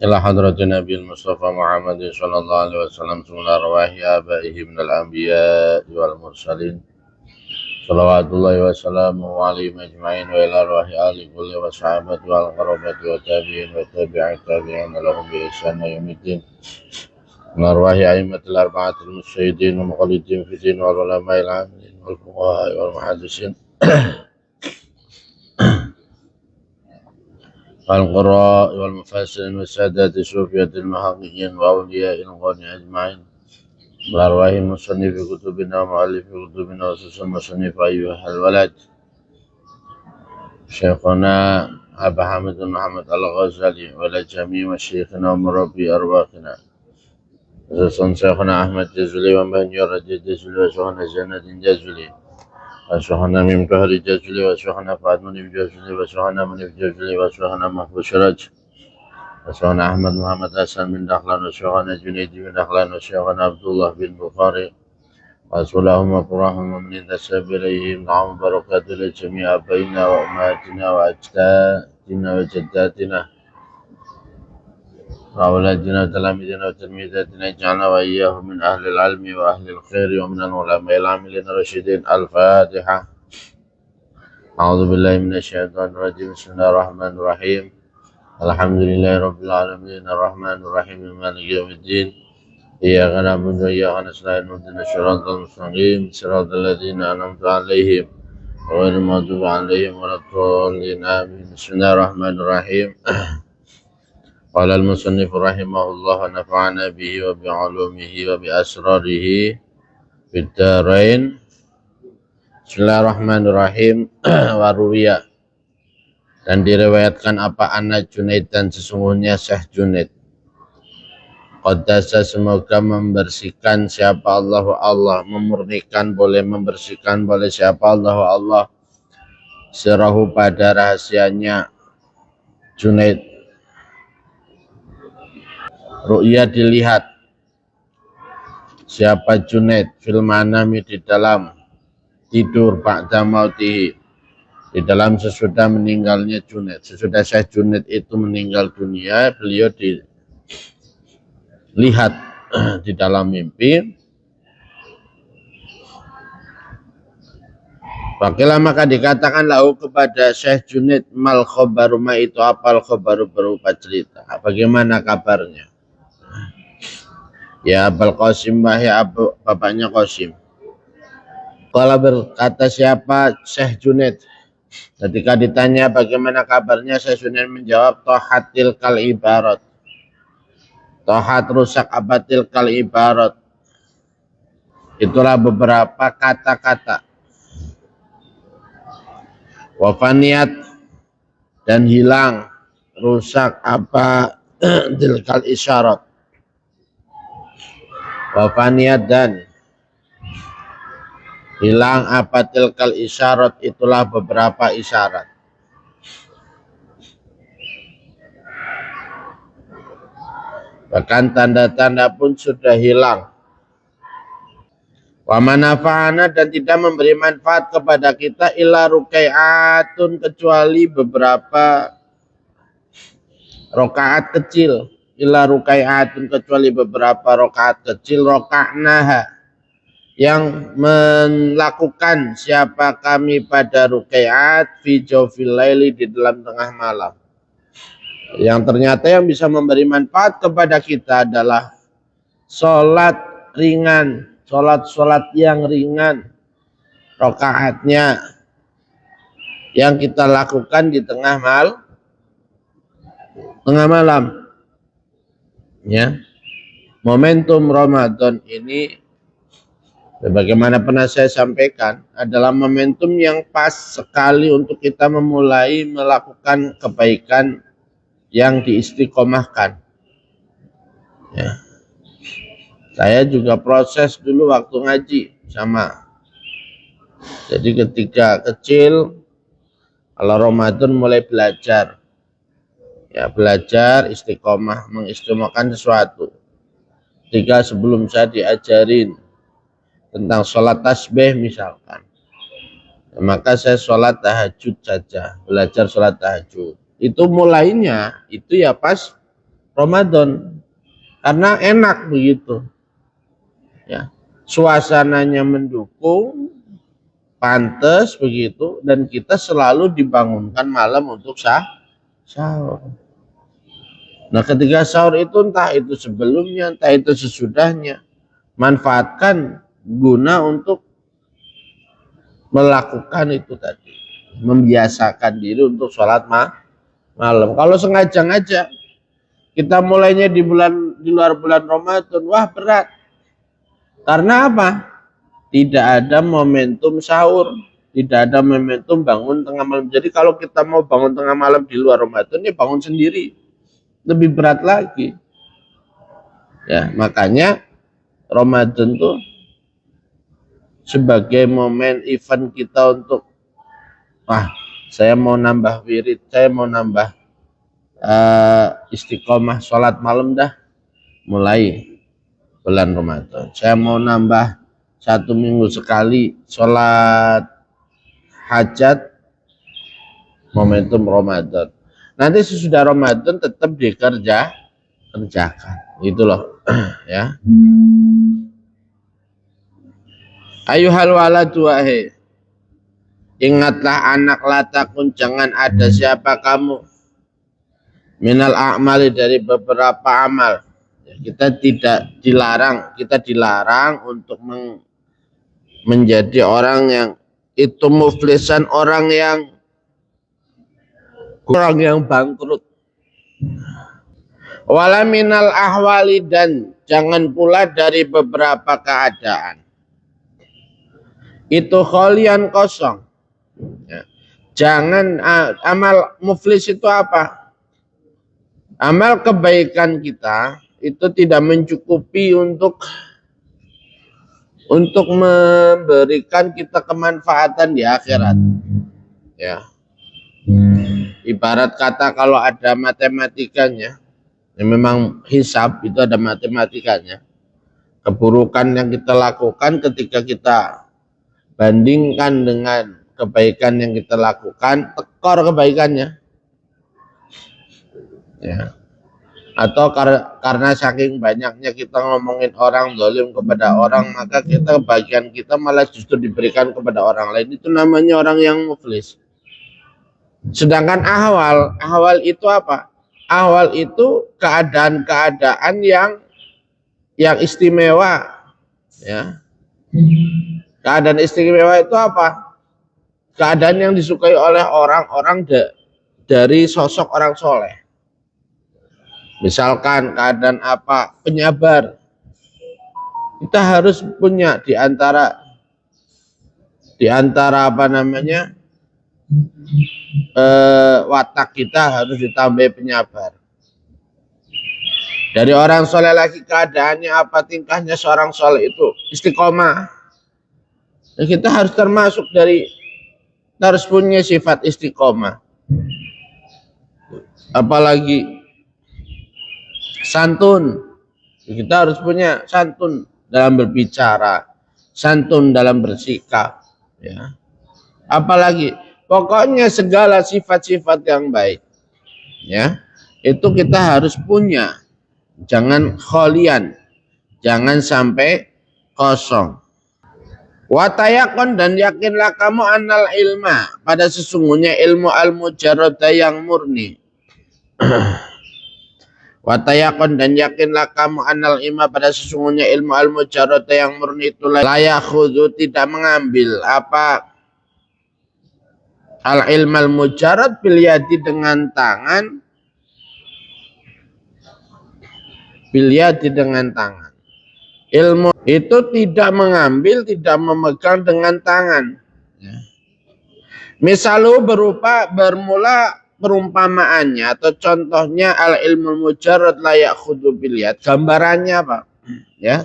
إلى حضرة النبي المصطفى محمد صلى الله عليه وسلم ثم أرواح آبائه من الأنبياء والمرسلين صلوات الله وسلامه عليهم أجمعين وإلى أرواح آل كل وصحابة والقرابة والتابعين وتابع التابعين لهم بإحسان يوم الدين من أرواح أئمة الأربعة المجتهدين والمقلدين في الدين والعلماء العاملين والفقهاء والمحدثين والقراء والمفسرين والسادات الصوفية المحققين وأولياء الغني أجمعين والأرواح المصنف في كتبنا ومؤلف في كتبنا وخصوصا المصنف أيها الولد شيخنا أبا حامد بن محمد الغزالي ولجميع مشايخنا ومربي أرواحنا خصوصا شيخنا أحمد جزولي ومن يرد جزولي وشيخنا زينة جزولي وشيخنا ممتهر جزولي وشيخنا فاطمة جزولي وشيخنا منيف جزولي وشيخنا محبوب شرج وشيخنا أحمد محمد حسن بن دخلان وشيخنا جنيد بن دخلان وشيخنا عبد الله بن بخاري وصلهم وفرحهم ومن انتسب إليهم دعم بركات لجميع أبائنا وأمهاتنا وأجدادنا وجداتنا وأولادنا وتلاميذنا وتلميذاتنا اجعلنا وإياهم من أهل العلم وأهل الخير ومن العلماء العاملين الراشدين. الفاتحة. أعوذ بالله من الشيطان الرجيم. بسم الله الرحمن الرحيم. الحمد لله رب العالمين الرحمن الرحيم مالك يوم الدين إياك نعبد وإياك نستعين اهدنا الصراط المستقيم صراط الذين أنعمت عليهم غير المغضوب عليهم ولا الضالين آمين. بسم الله الرحمن الرحيم. قال المصنف رحمه الله ونفعنا به وبعلومه وبأسراره في الدارين. Bismillahirrahmanirrahim. Waruwiya, dan diriwayatkan apa anna Junaid, dan sesungguhnya Syekh Junaid, Qaddasa, semoga membersihkan siapa Allah, memurnikan boleh, membersihkan boleh siapa Allah sirahu pada rahasianya Junaid. Ru'ya, dilihat siapa Junaid, fil manami, di dalam tidur, ba'da mautihi, di dalam sesudah meninggalnya Junaid. Sesudah Syekh Junaid itu meninggal dunia, beliau dilihat di dalam mimpi. Fakilah, maka dikatakan lahu kepada Syekh Junaid, mal khobaru, ma itu apal khobaru, berupa cerita. Bagaimana kabarnya? Ya Abul Qasim, wahai bapaknya Qasim. Kalau berkata siapa Syekh Junaid, ketika ditanya bagaimana kabarnya, Syekh Junaid menjawab, tohatil kal ibarat. Tohat, rusak, abatil kal ibarat, itulah beberapa kata-kata. Wafaniat, dan hilang, rusak, apa tilkal isyarat. Wafaniat, dan hilang, apa tilkal isyarat, itulah beberapa isyarat. Bahkan tanda-tanda pun sudah hilang. Wa manafa'ana, dan tidak memberi manfaat kepada kita, illa rukai'atun, kecuali beberapa rakaat kecil. Illa rukai'atun, kecuali beberapa rakaat kecil, roka'naha, yang melakukan siapa kami pada rukai'at, fi jawfil laili, di dalam tengah malam. Yang ternyata yang bisa memberi manfaat kepada kita adalah sholat ringan, sholat yang ringan, rakaatnya yang kita lakukan di tengah malam. Ya, momentum Ramadan ini, sebagaimana pernah saya sampaikan, adalah momentum yang pas sekali untuk kita memulai melakukan kebaikan yang diistiqomahkan. Ya. Saya juga proses dulu waktu ngaji sama. Jadi ketika kecil, kalau Ramadan mulai belajar. Ya, belajar istiqomah, mengistiqomahkan sesuatu. Ketika sebelum saya diajarin tentang sholat tasbih misalkan, maka saya sholat tahajud saja, belajar sholat tahajud. Itu mulainya itu ya pas Ramadan karena enak begitu ya, suasananya mendukung, pantas begitu, dan kita selalu dibangunkan malam untuk sahur. Nah ketika sahur itu entah itu sebelumnya entah itu sesudahnya, manfaatkan guna untuk melakukan itu tadi, membiasakan diri untuk sholat malam. Kalau sengaja kita mulainya di luar bulan Ramadan, wah berat. Karena apa? Tidak ada momentum sahur, tidak ada momentum bangun tengah malam. Jadi kalau kita mau bangun tengah malam di luar Ramadan, ya bangun sendiri, lebih berat lagi. Ya, makanya Ramadan tuh sebagai momen event kita untuk, wah, saya mau nambah wirid, saya mau nambah istiqomah sholat malam dah mulai bulan Ramadan. Saya mau nambah 1 minggu sekali sholat hajat momentum Ramadan. Nanti sesudah Ramadan tetap kerjakan. Itu loh ya. Ayuhal waladu wahai, ingatlah anak, latakun jangan ada siapa kamu minal a'mali dari beberapa amal. Kita tidak dilarang, kita dilarang untuk menjadi orang yang itu muflisan, orang yang bangkrut. Wala minal ahwali, dan jangan pula dari beberapa keadaan itu kholian, kosong. Ya. Jangan amal muflis itu apa? Amal kebaikan kita itu tidak mencukupi untuk memberikan kita kemanfaatan di akhirat. Ya. Ibarat kata kalau ada matematikanya, ya memang hisab itu ada matematikanya. Keburukan yang kita lakukan ketika kita bandingkan dengan kebaikan yang kita lakukan, tekor kebaikannya. Ya. Atau karena saking banyaknya kita ngomongin orang zalim kepada orang, maka bagian kita malah justru diberikan kepada orang lain. Itu namanya orang yang muflis. Sedangkan ahwal itu apa? Ahwal itu keadaan-keadaan yang istimewa, ya. Keadaan istimewa itu apa? Keadaan yang disukai oleh orang-orang dari sosok orang soleh. Misalkan keadaan apa? Penyabar. Kita harus punya di antara apa namanya? Watak kita harus ditambah penyabar. Dari orang soleh lagi keadaannya apa, tingkahnya seorang soleh itu istiqomah. Dan kita harus termasuk harus punya sifat istiqomah. Apalagi santun, kita harus punya santun dalam berbicara, santun dalam bersikap, ya. Apalagi pokoknya segala sifat-sifat yang baik, ya, itu kita harus punya. Jangan kholian, jangan sampai kosong. Watayakon, dan yakinlah kamu anal ilma, pada sesungguhnya ilmu al-mujarrada yang murni. Watayakon, dan yakinlah kamu anal ilma, pada sesungguhnya ilmu al-mujarrada yang murni itu layak khudu, tidak mengambil apa al-ilm al-mujarrad bilyadi, dengan tangan, bilyadi dengan tangan. Ilmu itu tidak mengambil, tidak memegang dengan tangan. Misalnya bermula perumpamaannya atau contohnya al ilmu mujarrad layak khudu bilyad. Gambarannya apa? Ya.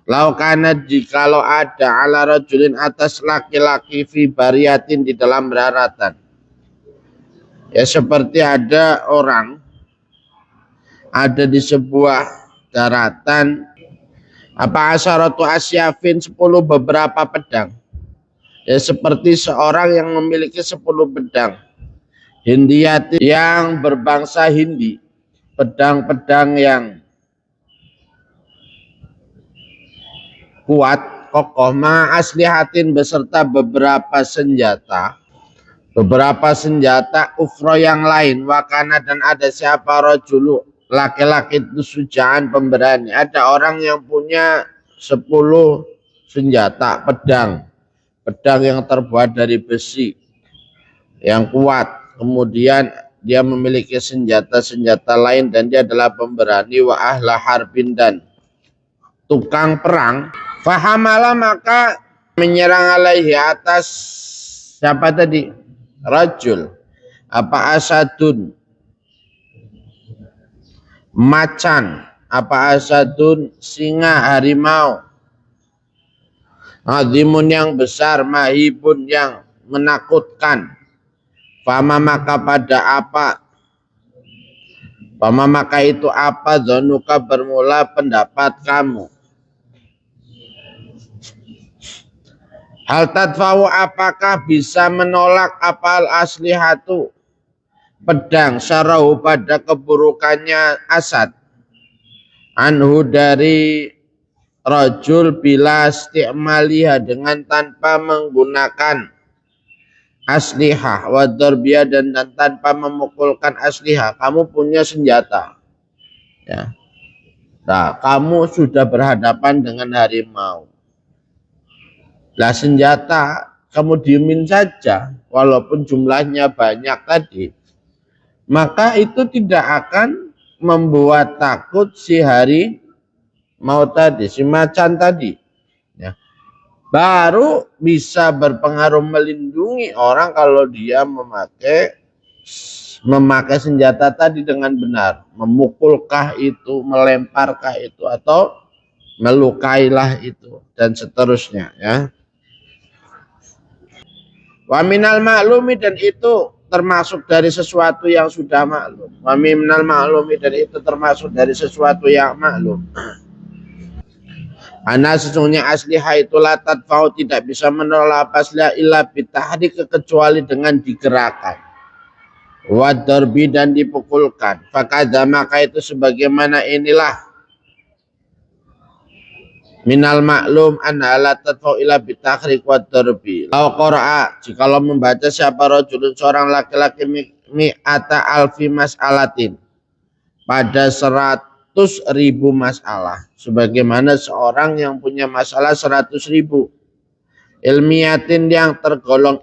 Laukana, jikalau ada ala rajulin, atas laki-laki fi bariyatin, di dalam daratan. Ya, seperti ada orang ada di sebuah daratan, apa asyaratu asyafin, 10 beberapa pedang. Ya, seperti seorang yang memiliki 10 pedang. Hindiyati, yang berbangsa Hindi. pedang-pedang yang kuat, kokoh, ma'aslihatin beserta beberapa senjata. Beberapa senjata ukhra yang lain. Wakana dan ada siapa rajulu, laki-laki itu sujaan pemberani. Ada orang yang punya 10 senjata, pedang. Pedang yang terbuat dari besi, yang kuat. Kemudian dia memiliki senjata-senjata lain dan dia adalah pemberani wa ahla harbin dan tukang perang. Fahamala maka menyerang alaihi atas siapa tadi? Rajul. Apa asadun? Macan. Apa asadun? Singa, harimau. Azimun yang besar, mahibun yang menakutkan. Fama maka pada apa? Fama maka itu apa? Zonuka bermula pendapat kamu. Hal tadfa'u apakah bisa menolak apal aslihatu pedang syarahu pada keburukannya Asad anhu dari rajul bila isti'maliha dengan tanpa menggunakan aslihah wa darbiyah dan tanpa memukulkan aslihah. Kamu punya senjata ya. Nah, kamu sudah berhadapan dengan harimau. Lah senjata kamu diemin saja walaupun jumlahnya banyak tadi, maka itu tidak akan membuat takut si harimau tadi, si macan tadi ya. Baru bisa berpengaruh melindungi orang kalau dia memakai senjata tadi dengan benar, memukulkah itu, melemparkah itu, atau melukailah itu dan seterusnya ya. Wa minal maklumi dan itu termasuk dari sesuatu yang sudah maklum. Wa minal maklumi dan itu termasuk dari sesuatu yang maklum. Ana sesungguhnya aslihah itu la tadfa'u tidak bisa menolak aslihah illa bitahdi kecuali dengan digerakkan. Wa darbi dan dipukulkan. Fakadha maka itu sebagaimana inilah minal maklum anna la tadfa'u illa bitakhriq wa darbi. Lau qara'a jikalau membaca siapa rajulun seorang laki-laki mi'ata alfi mas'alatin pada 100.000 masalah, sebagaimana seorang yang punya masalah 100.000 ilmiatin yang tergolong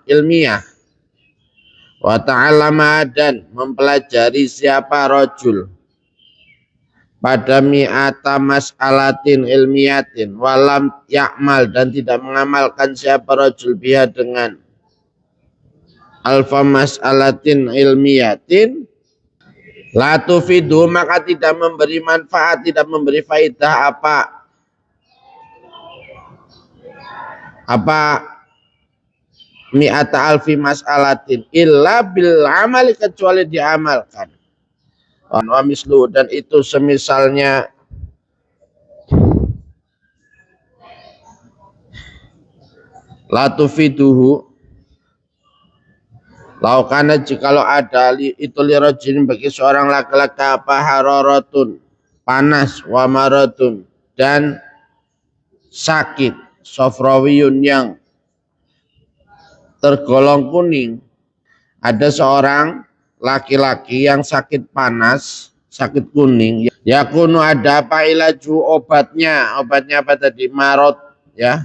ilmiah wa ta'allama dan mempelajari siapa rajul pada mi'ata mas'alatin ilmiatin walam ya'mal dan tidak mengamalkan siapa rajul biha dengan alfa mas'alatin ilmiatin la tufidu maka tidak memberi manfaat, tidak memberi faidah apa mi'ata alfi mas'alatin illa bil amali kecuali diamalkan. Wa mislu dan itu semisalnya la tufiduhu laukana jikalau ada itu lirajin bagi seorang laki-laki apa hararatun panas wa maradun dan sakit sofrawiyun yang tergolong kuning. Ada seorang laki-laki yang sakit panas, sakit kuning. Ya kunu ada apa ilaju obatnya apa tadi? Marot ya.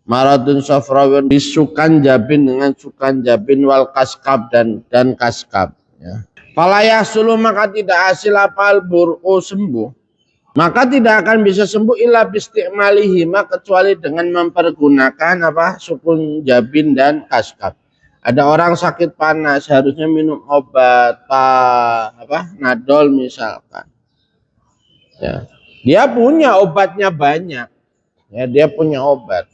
Maradun sofrawiyun disukan jabin dengan sukan jabin wal kaskab dan kaskab ya. Falayah sulu maka tidak hasil apal bur'u sembuh. Maka tidak akan bisa sembuh illa bisti'malihi kecuali dengan mempergunakan apa? Sukun jabin dan kaskab. Ada orang sakit panas harusnya minum obat nadol misalkan. Ya. Dia punya obatnya banyak. Ya, dia punya obat.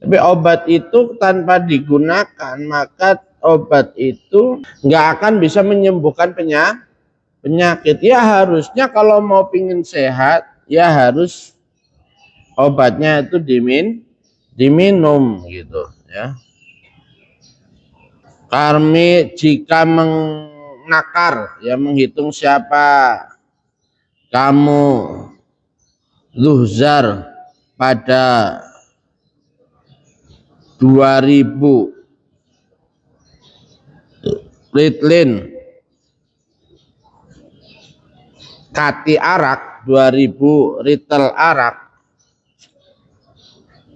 Tapi obat itu tanpa digunakan maka obat itu nggak akan bisa menyembuhkan penyakit. Ya harusnya kalau mau pingin sehat ya harus obatnya itu diminum gitu ya. Karmi jika nakar, ya menghitung siapa kamu zuhzar pada 2000 ritlin kati arak, 2000 ritel arak.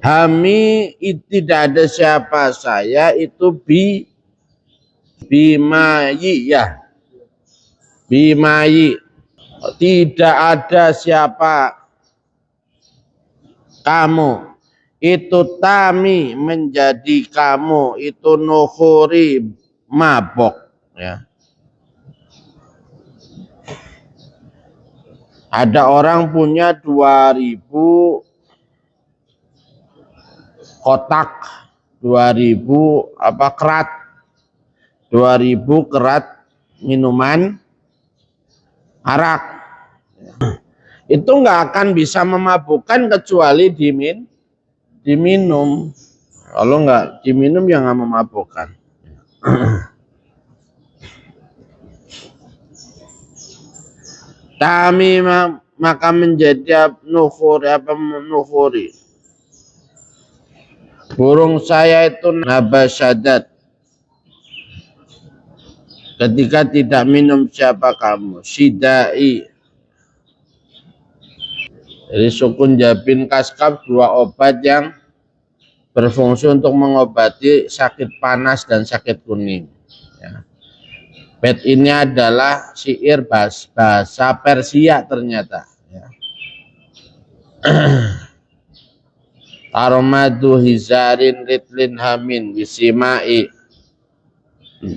Hami tidak ada siapa saya itu bimayi ya. Bimayi. Tidak ada siapa kamu. Itu tami menjadi kamu. Itu nukhuri mabok. Ya. Ada orang punya 2000 kotak, 2000 kerat, 2000 kerat minuman arak. Itu nggak akan bisa memabukkan kecuali diminum. Kalau nggak diminum ya nggak memabukkan. Tami maka menjadi nukhuri. Burung saya itu nabasyadat. Ketika tidak minum siapa kamu. Sidai. Jadi sukun jabin kaskab, dua obat yang berfungsi untuk mengobati sakit panas dan sakit kuning. Ya. Bait ini adalah syair bahasa Persia ternyata. Ya. Armadu hizarin ritlin hamin wisimai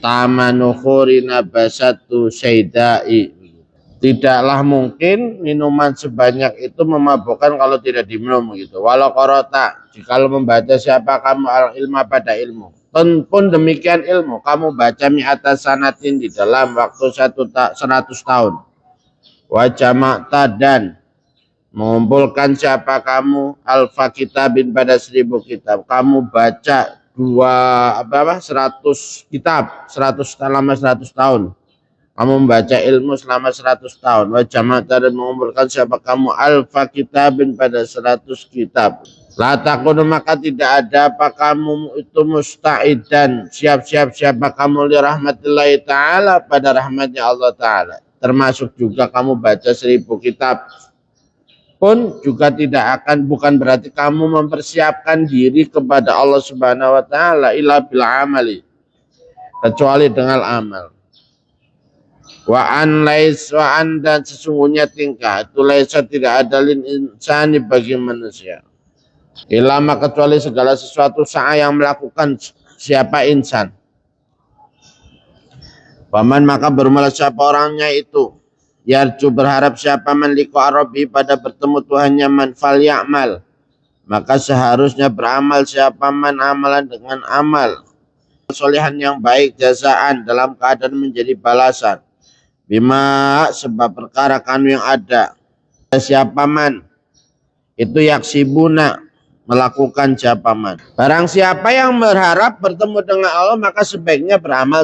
tamanukhuri nabasatu syaidai. Tidaklah mungkin minuman sebanyak itu memabukkan kalau tidak diminum gitu. Walau korota, jikalau membaca siapa kamu al-ilma pada ilmu. Pun demikian ilmu, kamu baca mi'ata sanatin di dalam waktu 100 tahun. Wajama'ta dan mengumpulkan siapa kamu alfa kitabin pada 1000 kitab. Kamu baca 100 kitab, 100 selama 100 tahun. Kamu membaca ilmu selama 100 tahun. Wajama'ta dan mengumpulkan siapa kamu alfa kitabin pada 100 kitab. La takunu maka tidak ada apa kamu itu musta'idan siap-siap siapa kamu li rahmatillahi ta'ala pada rahmatnya Allah ta'ala. Termasuk juga kamu baca 1000 kitab pun juga tidak akan, bukan berarti kamu mempersiapkan diri kepada Allah Subhanahu wa taala illa bil amali, kecuali dengan amal. Wa an dan sesungguhnya tingkah itu laisa tidak ada lin insani bagi manusia. Ilama kecuali segala sesuatu sa'a yang melakukan siapa insan. Paman maka bermula siapa orangnya itu. Yarju berharap siapa man liqa rabbi pada bertemu Tuhannya man fal ya'mal. Maka seharusnya beramal siapa man amalan dengan amal. Solehan yang baik jazaan dalam keadaan menjadi balasan. Bima sebab perkara kanu yang ada. Siapa man itu yaksibuna melakukan siapa man. Barang siapa yang berharap bertemu dengan Allah maka sebaiknya beramal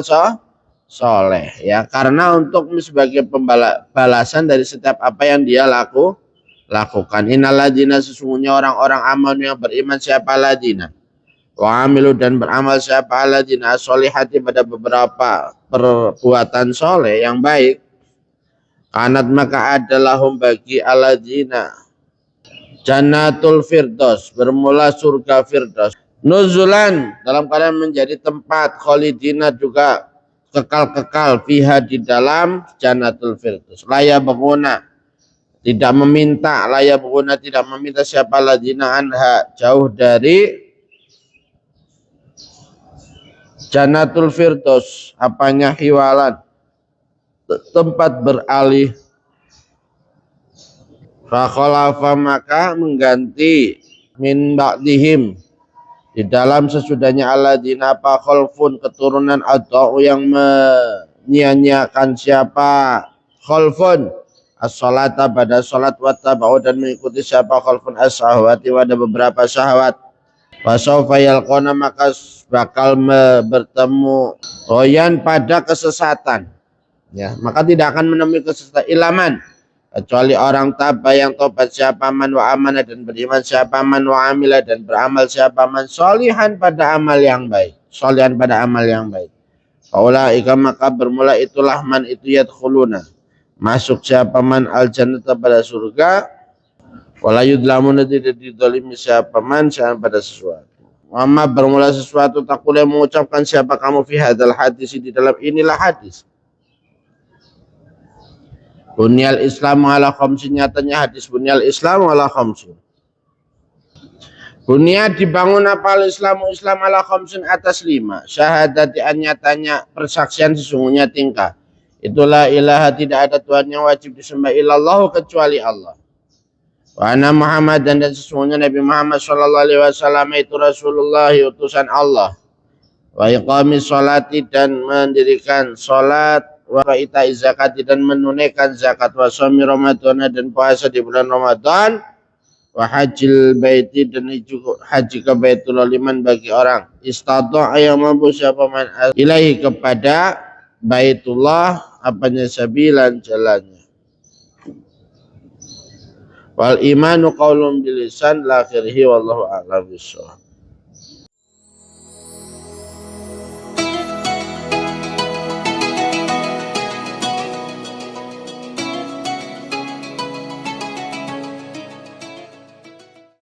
soleh ya, karena untuk sebagai pembalasan dari setiap apa yang dia lakukan. Innalladzina sesungguhnya orang-orang aman yang beriman siapa ladina wa amilu dan beramal siapa ladina solihati pada beberapa perbuatan soleh yang baik. Kanat maka adalahum bagi aladina Jannatul Firdaus, bermula surga Firdaus. Nuzulan dalam keadaan menjadi tempat, khalidina juga kekal-kekal fiha di dalam Jannatul Firdaus. Laya baguna tidak meminta, laya baguna tidak meminta siapa ladina anha jauh dari Jannatul Firdaus, apanya hiwalan tempat beralih. Fakhalafa maka mengganti min ba'dihim di dalam sesudahnya alladzina apa khalfun keturunan atau yang menyia-nyiakan siapa khalfun as-salata pada salat wa tabau dan mengikuti siapa khalfun as-syahwati pada beberapa syahwat. Fasaufa yalqona maka bakal bertemu royan pada kesesatan. Ya, maka tidak akan menemui kesesatan ilaman kecuali orang tabah yang tobat siapa man wa amanah dan beriman siapa man wa amilah dan beramal siapa man solihan pada amal yang baik. Solihan pada amal yang baik. Faulaika maka bermula itulah man itu yadkhuluna. Masuk siapa man al jannata pada surga. Wala yudlamuna tidak didolimi siapa man pada sesuatu. Mama bermula sesuatu tak boleh mengucapkan siapa kamu fi hadal hadis di dalam inilah hadis. Bunyal Islam ala khamsin, nyatanya hadis bunyal Islam ala khamsin. Bunya dibangun apa Islam ala khamsin atas 5. Syahadati nyatanya persaksian sesungguhnya tingkah. Itulah ilaha tidak ada Tuhan yang wajib disembah illallah kecuali Allah. Wa anna Muhammad dan sesungguhnya Nabi Muhammad sallallahu alaihi wasallam itu Rasulullah utusan Allah. Wa iqamis sholati dan mendirikan salat, wa itai zakat dan menunaikan zakat, wa shaumi Ramadan dan puasa di bulan Ramadan, wa hajjil baiti dan haji ke Baitullah liman bagi orang istata' yang mampu siapa man ilahi kepada Baitullah apanya sabilan jalannya. Wal imanu qaulun bil lisan la akhirih wallahu a'lam bissawab.